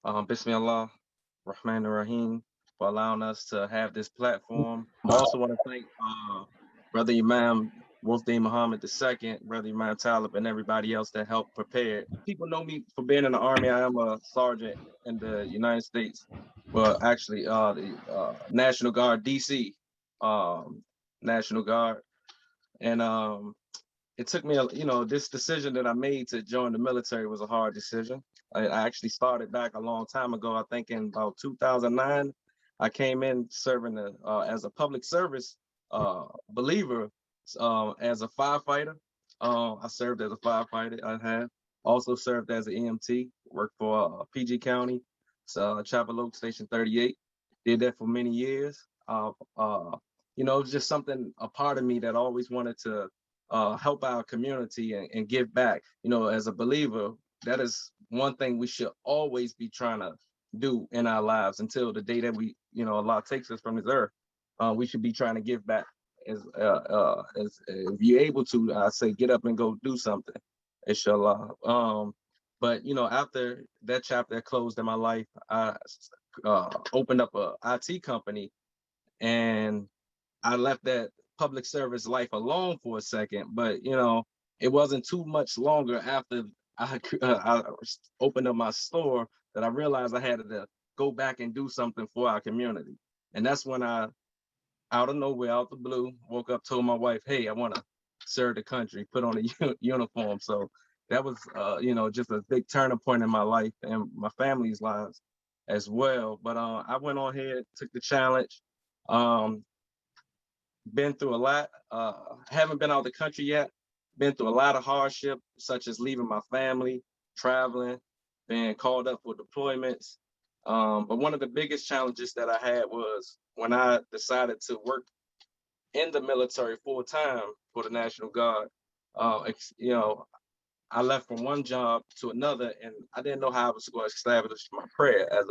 Bismillah, Rahman Rahim, for allowing us to have this platform. I also want to thank Brother Imam, Wolfdean Mohammed II, Brother Imam Talib, and everybody else that helped prepare. People know me for being in the Army. I am a sergeant in the United States. Well, actually, the National Guard, DC, um, National Guard. And it took me, this decision that I made to join the military was a hard decision. I actually started back a long time ago. I think in about 2009, I came in serving as a public service believer as a firefighter. I served as a firefighter. I have also served as an EMT, worked for PG County, Chapel Oak Station 38. Did that for many years. It was just something, a part of me that always wanted to help our community and give back. As a believer, that is one thing we should always be trying to do in our lives until the day that Allah takes us from this earth. We should be trying to give back as if you're able to. I say get up and go do something, inshallah. But after that chapter closed in my life, I opened up a IT company, and I left that public service life alone for a second, but it wasn't too much longer after I opened up my store that I realized I had to go back and do something for our community. And that's when I, out of nowhere, out the blue, woke up, told my wife, "Hey, I want to serve the country, put on a uniform." So that was, just a big turning point in my life and my family's lives as well. But I went on here, took the challenge. Um, been through a lot. Haven't been out of the country yet. Been through a lot of hardship, such as leaving my family, traveling, being called up for deployments. But one of the biggest challenges that I had was when I decided to work in the military full time for the National Guard. I left from one job to another, and I didn't know how I was going to establish my prayer as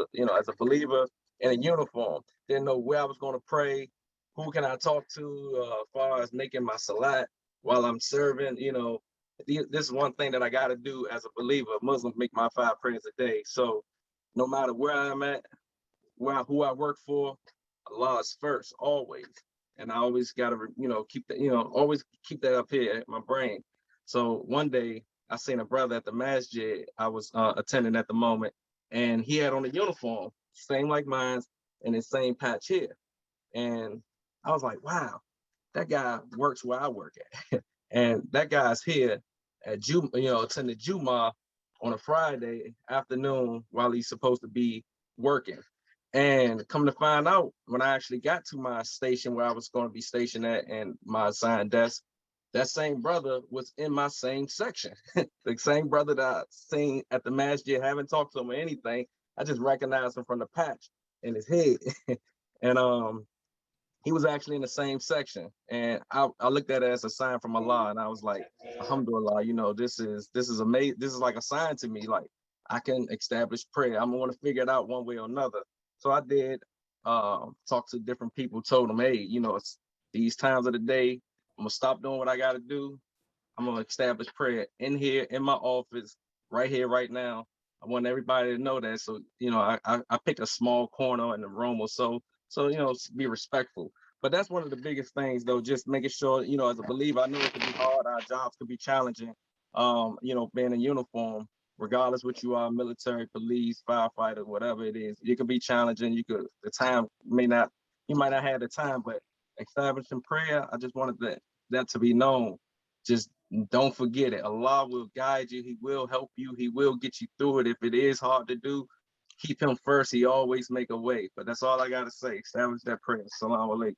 a believer in a uniform. Didn't know where I was going to pray, who can I talk to as far as making my salat while I'm serving. This is one thing that I got to do as a believer, a Muslim, make my 5 prayers a day. So no matter where I'm at, who I work for, Allah is first, always. And I always got to, keep that, always keep that up here in my brain. So one day I seen a brother at the masjid I was attending at the moment, and he had on a uniform, same like mine, and the same patch here. And I was like, wow, that guy works where I work at. And that guy's here at attending Juma on a Friday afternoon while he's supposed to be working. And come to find out, when I actually got to my station where I was going to be stationed at and my assigned desk, that same brother was in my same section. The same brother that I seen at the masjid, haven't talked to him or anything. I just recognized him from the patch in his head. And he was actually in the same section. And I looked at it as a sign from Allah, and I was like, Alhamdulillah, this is amazing. This is like a sign to me, like I can establish prayer. I'm gonna figure it out one way or another. So I did talk to different people, told them, hey, it's these times of the day, I'm gonna stop doing what I gotta do. I'm gonna establish prayer in here, in my office, right here, right now. I want everybody to know that. So, I picked a small corner in the room or so. So, be respectful. But that's one of the biggest things, though, just making sure, as a believer, I know it can be hard. Our jobs can be challenging. Being in uniform, regardless what you are, military, police, firefighter, whatever it is, it can be challenging. You might not have the time, but establishing prayer, I just wanted that to be known. Just don't forget it. Allah will guide you. He will help you. He will get you through it. If it is hard to do, keep him first. He always make a way. But that's all I got to say. Establish that prayer. Assalamu alaikum.